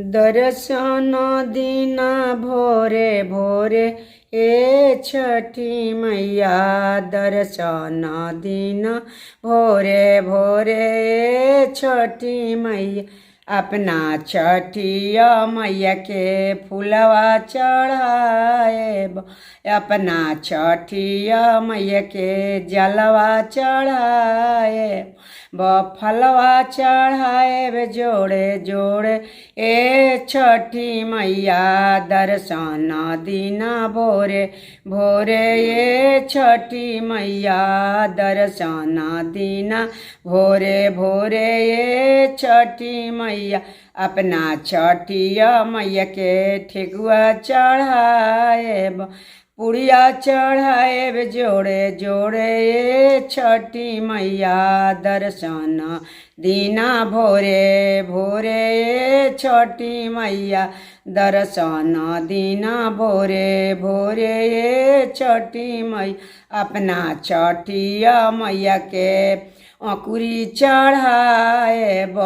दर्शन दीना भोरे भोरे ए छठी मैया। दर्शन दीना भोरे भोरे ए छठी मैया। अपना छठिया मैया के फूलवा चढ़ाएब। अपना छठिया मैया के जलवा चढ़ाएब। फलवा चढ़ाएब जोड़े जोड़े ए छठी मैया। दर्शन दीना भोरे भोरे ए छठी मैया। दर्शन दीना भोरे भोरे ए छठी मैया। अपना छठिया मैया के ठेकुआ चढ़ाएब। पुड़िया चढ़ाएब जोड़े जोड़े ए छठी मैया। दर्शन दीना भोरे भोरे ए छठी मैया। दर्शन दीना भोरे भोरे ए छठी मैया। अपना छठिया मैया के अंकुरी चढ़ाएब।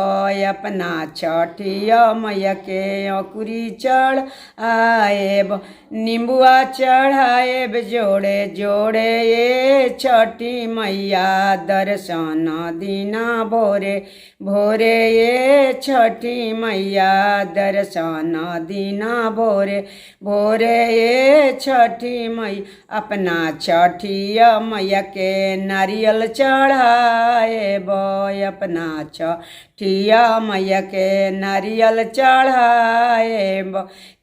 अपना छठिया मैया के अंकुरी चढ़ाएब। नींबुआ चढ़ाएब जोड़े जोड़े ए छठी मैया। दर्शन दीना भोरे भोरे ए छठी मैया। दर्शन दीना भोरे भोरे ए छठी मैया। अपना छठिया मैया के नारियल चढ़ाएब। अपना छठिया मैया के नारियल चढ़ाएब।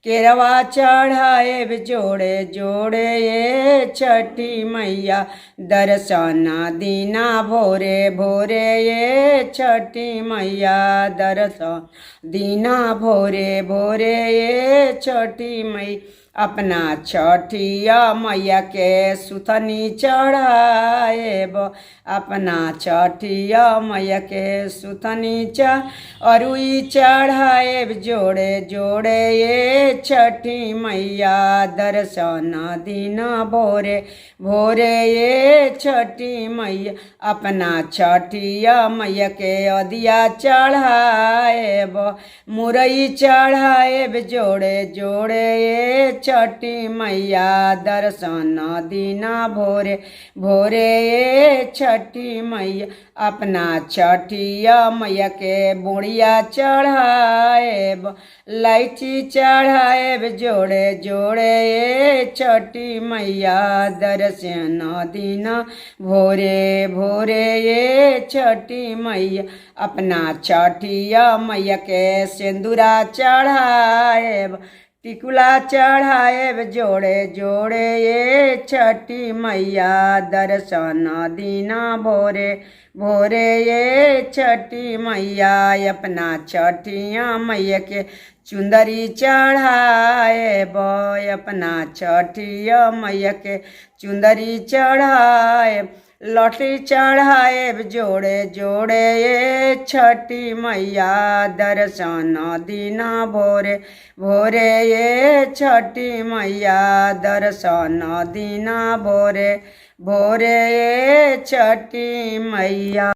केरवा चढ़ाएब जोड़े जोड़े ए छठी मैया। दर्शन दीना भोरे भोरे ए छठी मैया। दर्शन दीना भोरे भोरे ए छठी मैया। अपना छठिया मैया के सुथनी चढ़ाएब। अपना छठिया मैया के सुथनी अरुई चढ़ाएब जोड़े जोड़े ए छठी मैया। दर्शन दीना भोरे भोरे ए छठी मैया। अपना छठिया मैया के अधिया चढ़ाएब। मुरई चढ़ाएब जोड़े जोड़े ए छठी मैया। दर्शन दीना भोरे भोरे ए छठी मैया। अपना छठिया मैया के बुढ़िया चढ़ाएब। लाइची चढ़ाएब जोड़े जोड़े ए छठी मैया। दर्शन दीना भोरे भोरे ए छठी मैया। अपना छठिया मैया के सिंदूरा चढ़ाएब। टिकुला चढ़ाएब जोड़े जोड़े ए छठी मैया। दर्शन दीना भोरे भोरे ए छठी मैया। अपना छठिया मैया के चुंदरी चढ़ाएब। अपना छठिया मैया के चुंदरी चढ़ाएब। लौटी चढ़ाएब जोड़े जोड़े ए छठी मैया। दर्शन दीना भोरे भोरे ए छठी मैया। दर्शन दीना भोरे भोरे ए छठी मैया।